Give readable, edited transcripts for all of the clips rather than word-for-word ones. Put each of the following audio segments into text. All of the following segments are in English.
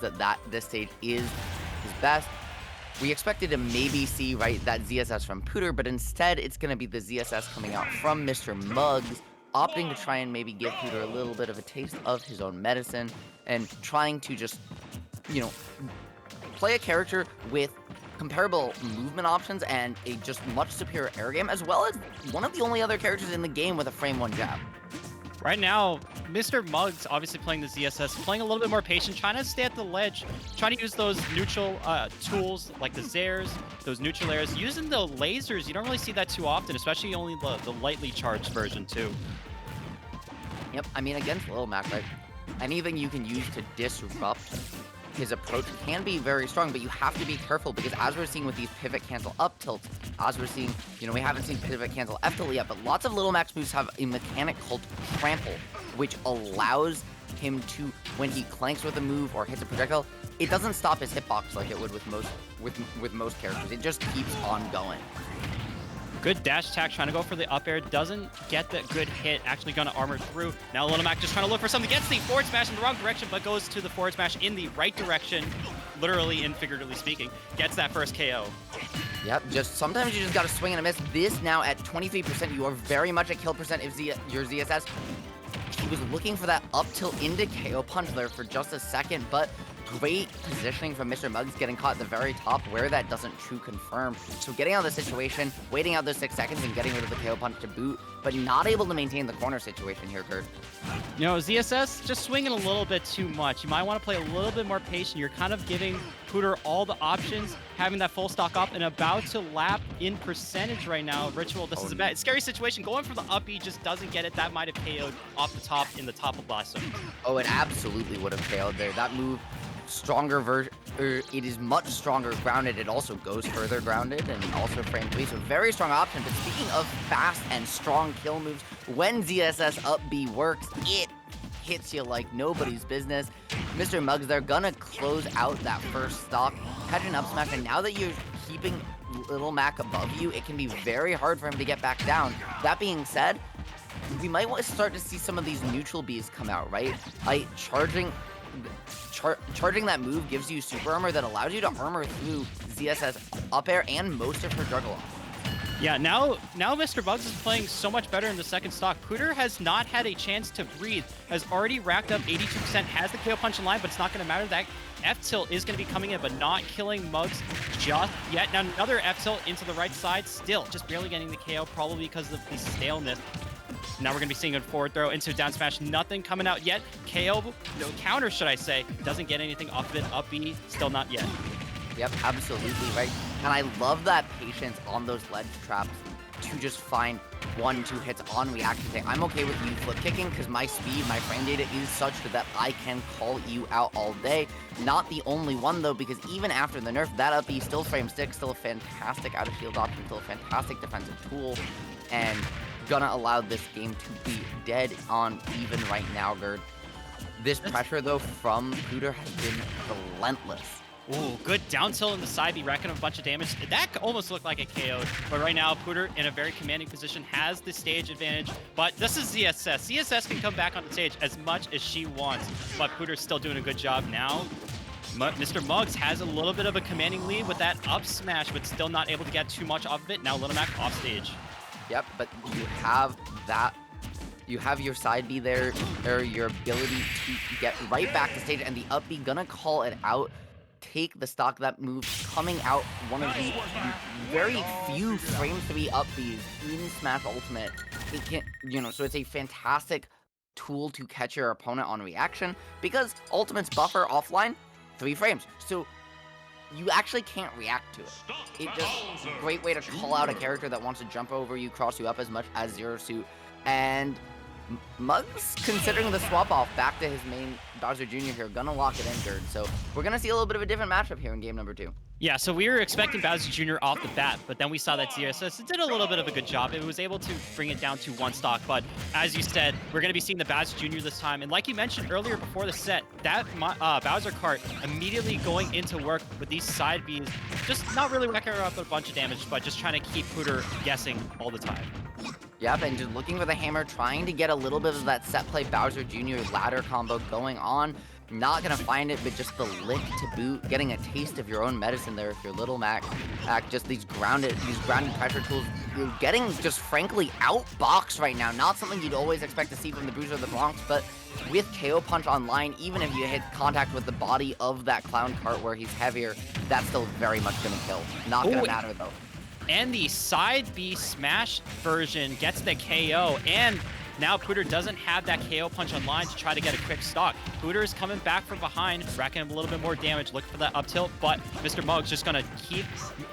that this stage is his best. We expected to maybe see, right, that ZSS from Pootr, but instead it's going to be the ZSS coming out from Mr. Mugz, opting to try and maybe give Pootr a little bit of a taste of his own medicine and trying to just, you know, play a character with comparable movement options and a just much superior air game, as well as one of the only other characters in the game with a frame 1 jab. Right now, Mr. Mugz obviously playing the ZSS, playing a little bit more patient, trying to stay at the ledge, trying to use those neutral tools like the Zairs, those neutral airs, using the lasers. You don't really see that too often, especially only the lightly charged version too. Yep, I mean, against Lil Mac, right? Anything you can use to disrupt his approach can be very strong, but you have to be careful because as we're seeing with these pivot cancel up tilts, as we're seeing, you know, we haven't seen pivot cancel F tilt yet, but lots of Little Mac's moves have a mechanic called trample, which allows him to, when he clanks with a move or hits a projectile, it doesn't stop his hitbox like it would with most characters. It just keeps on going. Good dash attack, trying to go for the up air, doesn't get the good hit, actually gonna armor through. Now Little Mac just trying to look for something, gets the forward smash in the wrong direction, but goes to the forward smash in the right direction, literally and figuratively speaking, gets that first KO. Yep, just sometimes you just gotta swing and a miss. This now at 23%, you are very much at kill percent if your ZSS. He was looking for that up tilt into KO punch there for just a second, but great positioning from Mr. Mugz, getting caught at the very top where that doesn't true confirm. So getting out of the situation, waiting out those 6 seconds and getting rid of the KO punch to boot, but not able to maintain the corner situation here, Kurt. You know, ZSS just swinging a little bit too much. You might want to play a little bit more patient. You're kind of giving Pootr all the options, having that full stock up and about to lap in percentage right now. Ritual, this is a bad, scary situation. Going for the up B just doesn't get it. That might have KO'd off the top in the top of Blast Zone. Oh, it absolutely would have KO'd there. That move, stronger version, it is much stronger grounded. It also goes further grounded and also frame 3, so very strong option. But speaking of fast and strong kill moves, when ZSS up B works, it hits you like nobody's business. Mr. Mugz, they're gonna close out that first stock, catch an up smash, and now that you're keeping Little Mac above you, it can be very hard for him to get back down. That being said, we might want to start to see some of these neutral Bs come out, right? Like charging that move gives you super armor that allows you to armor through ZSS up air and most of her juggle off. Yeah, now Mr. Mugz is playing so much better in the second stock. Pootr has not had a chance to breathe, has already racked up 82%, has the KO punch in line, but it's not going to matter. That F tilt is going to be coming in, but not killing Mugz just yet. Now another F tilt into the right side, still just barely getting the KO, probably because of the staleness. Now we're going to be seeing a forward throw into down smash. Nothing coming out yet. KO, no counter, should I say. Doesn't get anything off of it. Up B, still not yet. Yep, absolutely right. And I love that patience on those ledge traps to just find 1-2 hits on reaction. I'm okay with you flip kicking because my speed, my frame data is such that I can call you out all day. Not the only one though, because even after the nerf, that up B still frame 6, still a fantastic out of shield option, still a fantastic defensive tool, and gonna allow this game to be dead on even right now, Gerd. This pressure though from Pootr has been relentless. Ooh, good down tilt in the side B, racking up a bunch of damage. That almost looked like a KO, but right now Pootr in a very commanding position, has the stage advantage, but this is ZSS. ZSS can come back on the stage as much as she wants, but Pootr's still doing a good job now. Mr. Mugz has a little bit of a commanding lead with that up smash, but still not able to get too much off of it. Now Little Mac off stage. Yep, but you have that. You have your side B there, or your ability to get right back to stage, and the up B gonna call it out. Take the stock that move coming out one of the very few frame 3 up Bs in Smash Ultimate. It can, you know, so it's a fantastic tool to catch your opponent on reaction because Ultimate's buffer offline 3 frames. So you actually can't react to it. It's just a great way to call out a character that wants to jump over you, cross you up as much as Zero Suit. And Mugz, considering the swap off back to his main Bowser Jr. here, gonna lock it in, Gerd. So we're gonna see a little bit of a different matchup here in game number 2. Yeah, so we were expecting Bowser Jr. off the bat, but then we saw that ZSS did a little bit of a good job. It was able to bring it down to 1 stock, but as you said, we're going to be seeing the Bowser Jr. this time. And like you mentioned earlier before the set, that Bowser cart immediately going into work with these side Bs, just not really racking up a bunch of damage, but just trying to keep Pootr guessing all the time. Yep, and just looking for the hammer, trying to get a little bit of that set play Bowser Jr. ladder combo going on. not gonna find it, but just the lick to boot, getting a taste of your own medicine there if you're Little Mac. Just these grounded pressure tools. You're getting just frankly outboxed right now. Not something you'd always expect to see from the Bruiser of the Bronx, but with KO Punch online, even if you hit contact with the body of that clown cart where he's heavier, that's still very much gonna kill. Not gonna matter though. And the side B smash version gets the KO, and now Pootr doesn't have that KO punch online to try to get a quick stock. Pootr is coming back from behind, racking up a little bit more damage, looking for that up tilt, but Mr. Mugz just gonna keep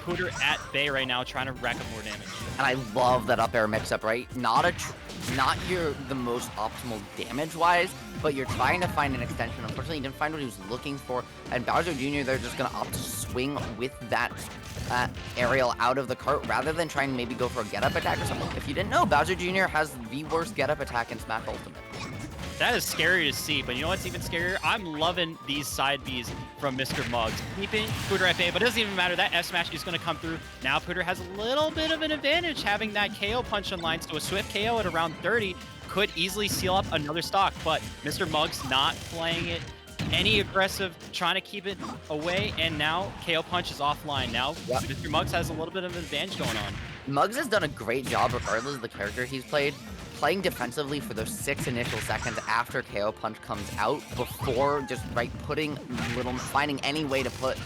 Pootr at bay right now, trying to rack up more damage. And I love that up air mix-up, right? Not the most optimal damage-wise, but you're trying to find an extension. Unfortunately, he didn't find what he was looking for, and Bowser Jr., they're just gonna opt to swing with that aerial out of the cart rather than trying to maybe go for a get-up attack or something. If you didn't know, Bowser Jr. has the worst get-up attack in Smash Ultimate. That is scary to see, but you know what's even scarier? I'm loving these side Bs from Mr. Mugz. Keeping Pootr at bay, but it doesn't even matter. That F smash is going to come through. Now Pootr has a little bit of an advantage having that KO punch online, so a swift KO at around 30 could easily seal up another stock, but Mr. Mugz not playing it any aggressive, trying to keep it away, and now KO punch is offline. Now Mr. Mugz has a little bit of an advantage going on. Mugz has done a great job, regardless of the character he's played, playing defensively for those 6 initial seconds after KO punch comes out, before just finding any way to put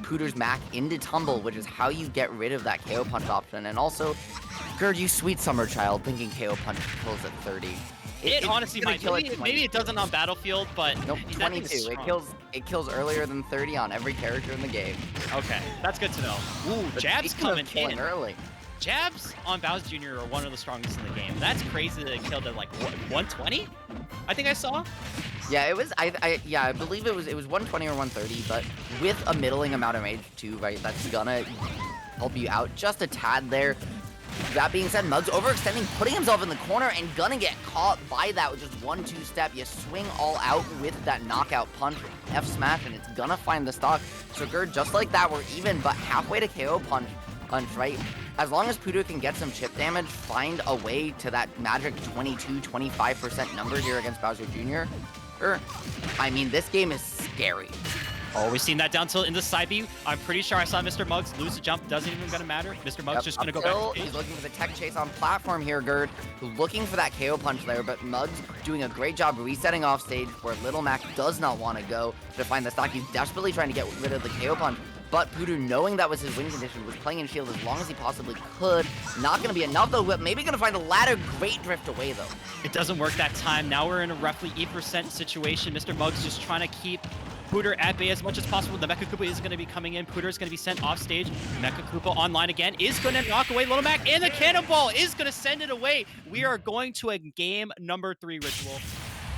Pootr's Mac into tumble, which is how you get rid of that KO punch option. And also, Gerd, you sweet summer child, thinking KO punch kills at 30. It honestly might. Maybe it doesn't on Battlefield, but nope, 22. It kills earlier than 30 on every character in the game. Okay, that's good to know. Ooh, jabs coming in early. Jabs on Bowser Jr. are one of the strongest in the game. That's crazy that it killed at like what, 120? I think I saw. Yeah, it was. I believe it was 120 or 130, but with a middling amount of rage too, right? That's gonna help you out just a tad there. That being said, Mugz overextending, putting himself in the corner, and gonna get caught by that with just 1-2 step. You swing all out with that knockout punch, F smash, and it's gonna find the stock. So Gerd, just like that, we're even, but halfway to KO punch, right? As long as Pootr can get some chip damage, find a way to that magic 22-25% number here against Bowser Jr. I mean, this game is scary. Oh, we've seen that down tilt in the side B. I'm pretty sure I saw Mr. Mugz lose a jump. Doesn't even gonna matter. Mr. Mugz just gonna go back. He's looking for the tech chase on platform here, Gerd. Looking for that KO punch there, but Mugz doing a great job resetting off stage where Little Mac does not want to go to find the stock. He's desperately trying to get rid of the KO punch. But Pootr, knowing that was his win condition, was playing in shield as long as he possibly could. Not going to be enough, though, but maybe going to find the ladder. Great drift away, though. It doesn't work that time. Now we're in a roughly 8% situation. Mr. Mugz just trying to keep Pootr at bay as much as possible. The Mecha Koopa is going to be coming in. Pootr is going to be sent off stage. Mecha Koopa online again is going to knock away Little Mac, and the Cannonball is going to send it away. We are going to a game number 3 ritual.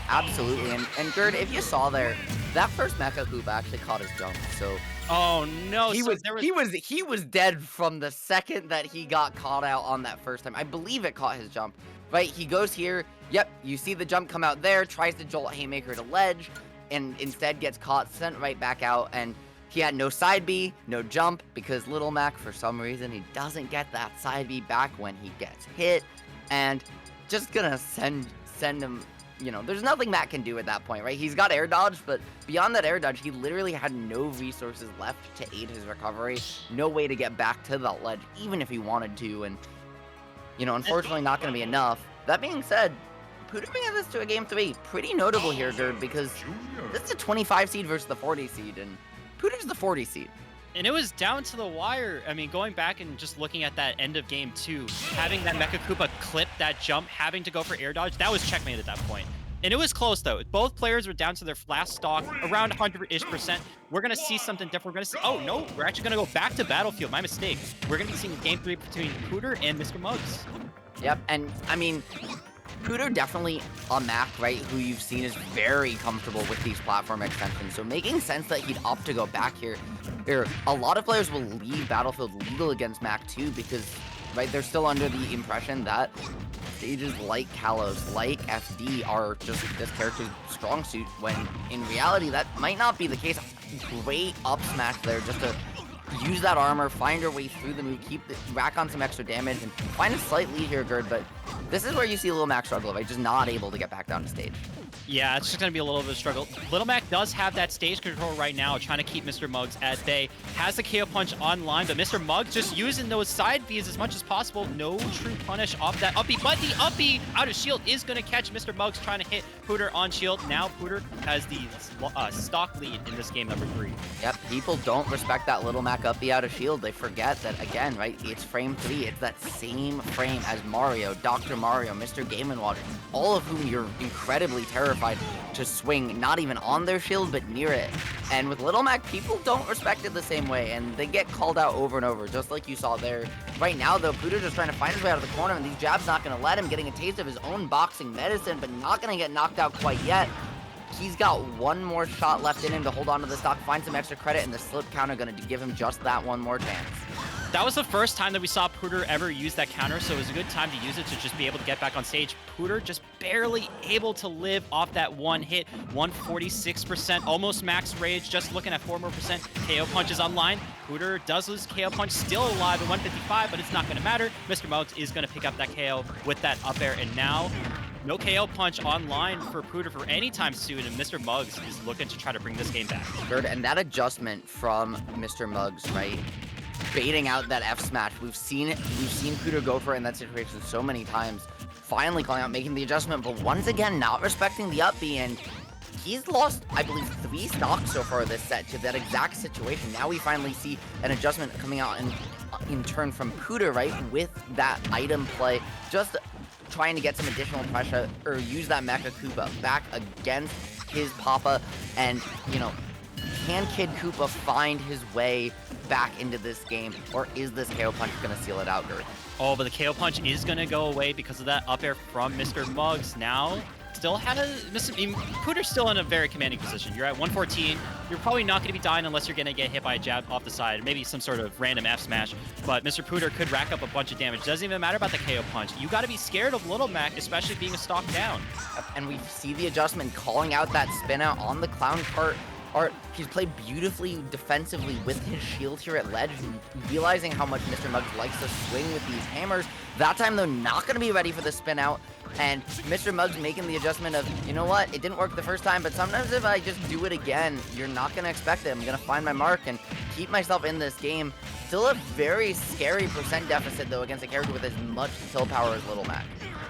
Absolutely, and Gerd, if you saw there, that first Mecha Koopa actually caught his jump, so... Oh no! He was dead from the second that he got caught out on that first time. I believe it caught his jump. Right? He goes here. Yep, you see the jump come out there. Tries to jolt Haymaker to ledge, and instead gets caught, sent right back out. And he had no side B, no jump, because Little Mac, for some reason, he doesn't get that side B back when he gets hit, and just gonna send him. You know, there's nothing Matt can do at that point, right? He's got air dodge, but beyond that air dodge, he literally had no resources left to aid his recovery. No way to get back to the ledge, even if he wanted to. And, you know, unfortunately not going to be enough. That being said, Pootr bringing this to a game 3. Pretty notable here, Gerd, because this is a 25 seed versus the 40 seed, and Pootr's the 40 seed. And it was down to the wire. I mean, going back and just looking at that end of game 2, having that Mecha Koopa clip that jump, having to go for air dodge, that was checkmate at that point. And it was close, though. Both players were down to their last stock, around 100-ish%. We're going to see something different. We're going to see... Oh, no. We're actually going to go back to Battlefield. My mistake. We're going to be seeing game 3 between Pootr and Mr. Mugz. Yep, and, I mean... Pootr definitely a Mac, right, who you've seen is very comfortable with these platform extensions, so making sense that he'd opt to go back here. A lot of players will leave Battlefield legal against Mac too because, right, they're still under the impression that stages like Kalos, like FD are just this character's strong suit, when in reality that might not be the case. Great up smash there just to use that armor, find your way through the move, rack on some extra damage, and find a slight lead here, Gerd, but this is where you see Little Mac struggle, right? Just not able to get back down to stage. Yeah, it's just going to be a little bit of a struggle. Little Mac does have that stage control right now, trying to keep Mr. Mugz at bay. Has the KO punch online, but Mr. Mugz just using those side Bs as much as possible. No true punish off that up B, but the up B out of shield is going to catch Mr. Mugz trying to hit Pootr on shield. Now Pootr has the stock lead in this game number 3. Yep, people don't respect that Little Mac up B out of shield. They forget that, again, right, it's frame 3. It's that same frame as Mario, Dr. Mario, Mr. Game & Watch, all of whom you're incredibly terrified to swing, not even on their shield, but near it. And with Little Mac, people don't respect it the same way, and they get called out over and over, just like you saw there. Right now, though, Pootr just trying to find his way out of the corner, and these jabs not going to let him, getting a taste of his own boxing medicine, but not going to get knocked out quite yet. He's got one more shot left in him to hold on to the stock, find some extra credit, and the slip counter going to give him just that one more chance. That was the first time that we saw Pootr ever use that counter, so it was a good time to use it to just be able to get back on stage. Pootr just barely able to live off that one hit, 146%, almost max rage, just looking at 4 more percent. KO punch is online. Pootr does lose KO punch, still alive at 155, but it's not going to matter. Mr. Mugz is going to pick up that KO with that up air, and now no KO punch online for Pootr for any time soon, and Mr. Mugz is looking to try to bring this game back. Good, and that adjustment from Mr. Mugz, right? Baiting out that F smash. We've seen Pootr go for it in that situation so many times. Finally calling out, making the adjustment, but once again, not respecting the up B, and he's lost, I believe, 3 stocks so far this set to that exact situation. Now we finally see an adjustment coming out in turn from Pootr, right? With that item play, just trying to get some additional pressure, or use that Mecha Koopa back against his Papa, and, you know, can Kid Koopa find his way back into this game, or is this KO punch going to seal it out, Gert? Oh, but the KO punch is going to go away because of that up air from Mr. Mugz. Now, still had Pootr's still in a very commanding position. You're at 114. You're probably not going to be dying unless you're going to get hit by a jab off the side, maybe some sort of random F smash. But Mr. Pootr could rack up a bunch of damage. Doesn't even matter about the KO punch. You got to be scared of Little Mac, especially being a stock down. And we see the adjustment calling out that spin out on the clown cart. He's played beautifully defensively with his shield here at ledge, realizing how much Mr. Mugz likes to swing with these hammers. That time, though, not going to be ready for the spin out. And Mr. Mugz making the adjustment of, you know what, it didn't work the first time, but sometimes if I just do it again, you're not going to expect it. I'm going to find my mark and keep myself in this game. Still a very scary percent deficit, though, against a character with as much kill power as Little Mac.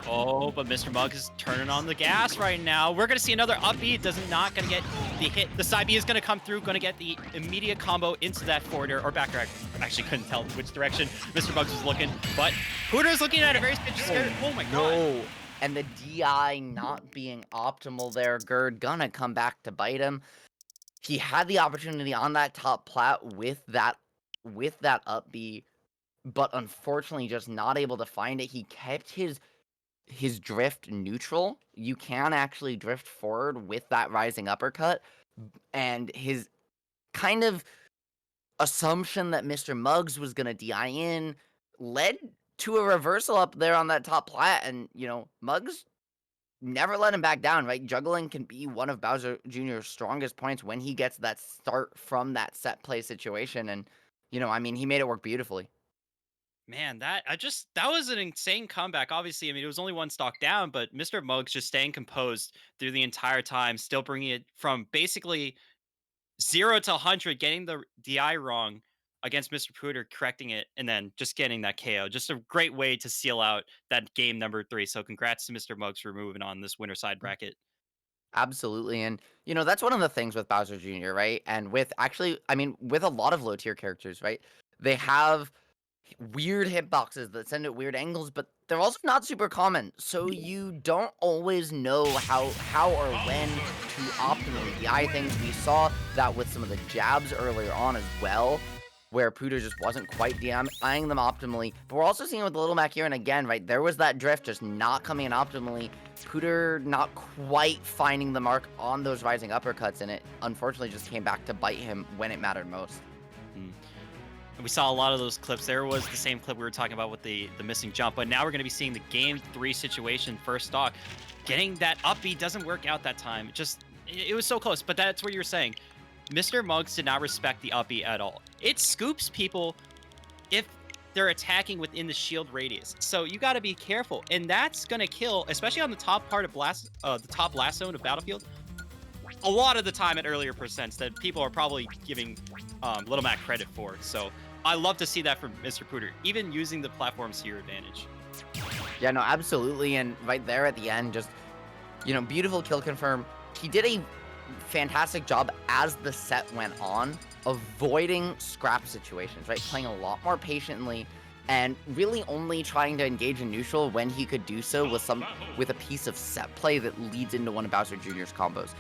Oh, but Mr. Mugz is turning on the gas right now. We're going to see another up B. Not going to get the hit. The side B is going to come through, going to get the immediate combo into that forward air, or back air. I actually couldn't tell which direction Mr. Mugz was looking, but Pootr is looking at it very scared. Oh my god. No. And the DI not being optimal there, Gerd gonna come back to bite him. He had the opportunity on that top plat with that up B, but unfortunately just not able to find it. He kept his drift neutral. You can actually drift forward with that rising uppercut, and his kind of assumption that Mr. Mugz was gonna DI in led to a reversal up there on that top plat, and, you know, Mugz never let him back down, right? Juggling can be one of Bowser Jr.'s strongest points when he gets that start from that set play situation, and, you know, I mean, he made it work beautifully. Man, that was an insane comeback. Obviously, I mean, it was only 1 stock down, but Mr. Mugz just staying composed through the entire time, still bringing it from basically 0 to 100, getting the DI wrong against Mr. Pootr, correcting it, and then just getting that KO. Just a great way to seal out that game number 3. So congrats to Mr. Mugz for moving on this winner side bracket. Absolutely, and, you know, that's one of the things with Bowser Jr., right? And with actually, I mean, with a lot of low-tier characters, right? They have weird hitboxes that send at weird angles, but they're also not super common, so you don't always know how or when to optimally DI things. We saw that with some of the jabs earlier on as well, where Pootr just wasn't quite DIing them optimally. But we're also seeing it with Little Mac here, and again, right, there was that drift just not coming in optimally. Pootr not quite finding the mark on those rising uppercuts, and it unfortunately just came back to bite him when it mattered most. We saw a lot of those clips. There was the same clip we were talking about with the missing jump, but now we're going to be seeing the game 3 situation, first stock. Getting that up B doesn't work out that time. It was so close, but that's what you were saying. Mr. Mugz did not respect the up B at all. It scoops people if they're attacking within the shield radius. So you got to be careful, and that's gonna kill, especially on the top part of the top blast zone of Battlefield. A lot of the time at earlier percents that people are probably giving Little Mac credit for. So I love to see that from Mr. Pootr, even using the platforms to your advantage. Yeah, no, absolutely. And right there at the end, just, beautiful kill confirm. He did a fantastic job as the set went on, avoiding scrap situations, right? Playing a lot more patiently and really only trying to engage in neutral when he could do so with a piece of set play that leads into one of Bowser Jr.'s combos.